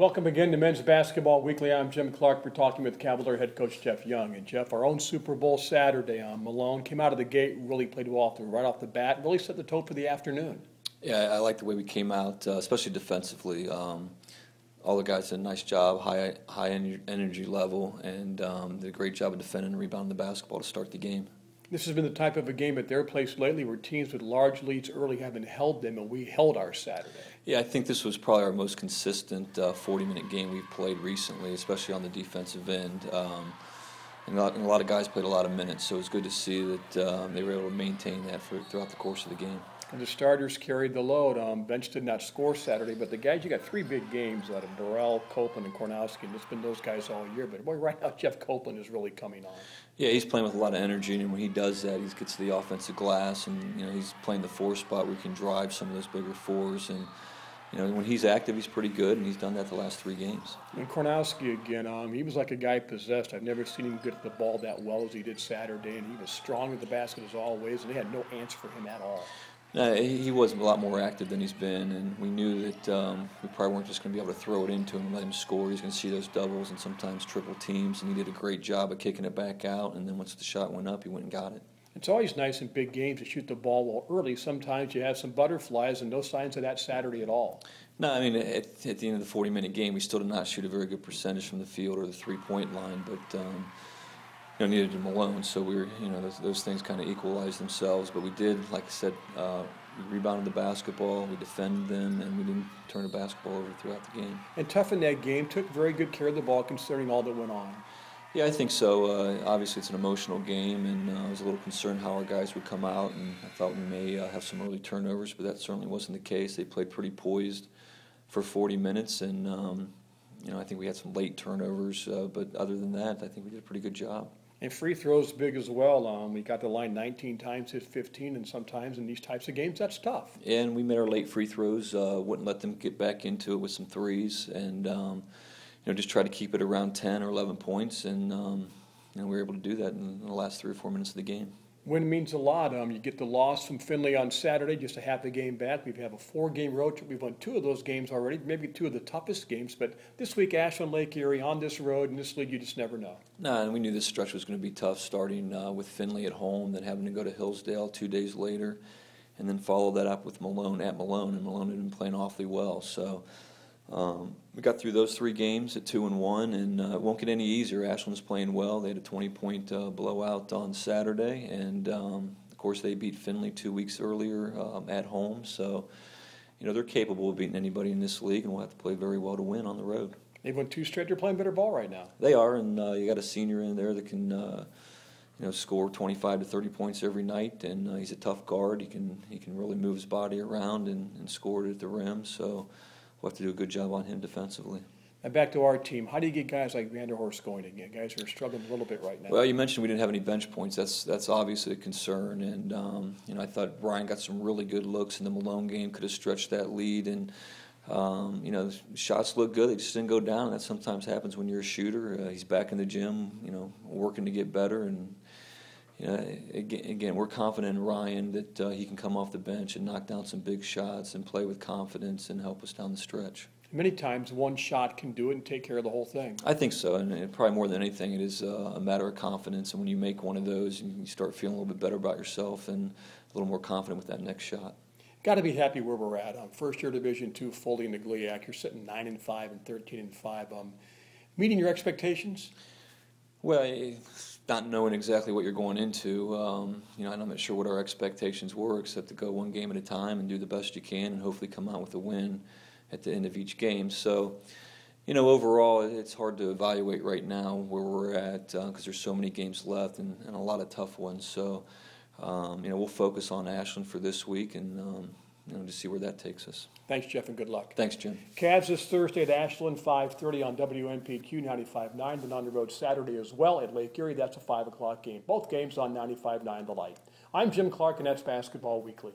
Welcome again to Men's Basketball Weekly. I'm Jim Clark. We're talking with Cavalier head coach Jeff Young. And Jeff, our own Super Bowl Saturday, Malone came out of the gate, really played well right off the bat, really set the tone for the afternoon. Yeah, I like the way we came out, especially defensively. All the guys did a nice job, high energy level, and did a great job of defending and rebounding the basketball to start the game. This has been the type of a game at their place lately where teams with large leads early haven't held them, and we held our Saturday. Yeah, I think this was probably our most consistent 40-minute game we've played recently, especially on the defensive end. And a lot of guys played a lot of minutes, so it was good to see that they were able to maintain that throughout the course of the game. And the starters carried the load. Bench did not score Saturday, but the guys, you got three big games out of Burrell, Copeland, and Kornowski, and it's been those guys all year. But boy, right now Jeff Copeland is really coming on. Yeah, he's playing with a lot of energy, and when he does that, he gets to the offensive glass, and he's playing the four spot where he can drive some of those bigger fours. And when he's active, he's pretty good, and he's done that the last 3 games. And Kornowski again, he was like a guy possessed. I've never seen him get at the ball that well as he did Saturday, and he was strong at the basket as always, and they had no answer for him at all. He was a lot more active than he's been, and we knew that we probably weren't just going to be able to throw it into him and let him score. He's going to see those doubles and sometimes triple teams, and he did a great job of kicking it back out, and then once the shot went up, he went and got it. It's always nice in big games to shoot the ball well early. Sometimes you have some butterflies, and no signs of that Saturday at all. No, I mean, at the end of the 40-minute game, we still did not shoot a very good percentage from the field or the three-point line, but neither did Malone, so we were, those things kind of equalized themselves. But we did, like I said, we rebounded the basketball, we defended them, and we didn't turn the basketball over throughout the game. And tough in that game, took very good care of the ball considering all that went on. Yeah, I think so. Obviously, it's an emotional game, and I was a little concerned how our guys would come out, and I thought we may have some early turnovers, but that certainly wasn't the case. They played pretty poised for 40 minutes, and I think we had some late turnovers, but other than that, I think we did a pretty good job. And free throws big as well. We got the line 19 times, hit 15, and sometimes in these types of games, that's tough. And we made our late free throws, wouldn't let them get back into it with some threes, and just try to keep it around 10 or 11 points, and we were able to do that in the last 3 or 4 minutes of the game. Win means a lot. You get the loss from Findlay on Saturday, just a half a game back. We have a 4-game road trip. We've won 2 of those games already, maybe 2 of the toughest games. But this week, Ashland and Lake Erie on this road, in this league, you just never know. No, and we knew this stretch was going to be tough, starting with Findlay at home, then having to go to Hillsdale 2 days later, and then follow that up with Malone at Malone, and Malone had been playing awfully well. So we got through those 3 games at 2-1, and it won't get any easier. Ashland's playing well. They had a 20-point blowout on Saturday, and of course they beat Findlay 2 weeks earlier at home. So, they're capable of beating anybody in this league, and we'll have to play very well to win on the road. They've won 2 straight. They're playing better ball right now. They are, and you got a senior in there that can score 25 to 30 points every night, and he's a tough guard. He can really move his body around and score it at the rim. So we'll have to do a good job on him defensively. And back to our team, how do you get guys like Vanderhorst going again? Guys who are struggling a little bit right now. Well, you mentioned we didn't have any bench points. That's obviously a concern. And I thought Brian got some really good looks in the Malone game. Could have stretched that lead. And shots look good. They just didn't go down. That sometimes happens when you're a shooter. He's back in the gym, working to get better. And again, we're confident in Ryan that he can come off the bench and knock down some big shots and play with confidence and help us down the stretch. Many times one shot can do it and take care of the whole thing. I think so, and probably more than anything, it is a matter of confidence. And when you make one of those, you start feeling a little bit better about yourself and a little more confident with that next shot. Got to be happy where we're at. First year Division II, fully in the GLIAC. You're sitting 9-5 and 13-5. Meeting your expectations? Well, not knowing exactly what you're going into, I'm not sure what our expectations were, except to go one game at a time and do the best you can and hopefully come out with a win at the end of each game. So, overall, it's hard to evaluate right now where we're at because there's so many games left and a lot of tough ones. So, we'll focus on Ashland for this week and to see where that takes us. Thanks, Jeff, and good luck. Thanks, Jim. Cavs this Thursday at Ashland, 5:30 on WNPQ 95.9. Then on the road Saturday as well at Lake Erie. That's a 5 o'clock game. Both games on 95.9 The Light. I'm Jim Clark, and that's Basketball Weekly.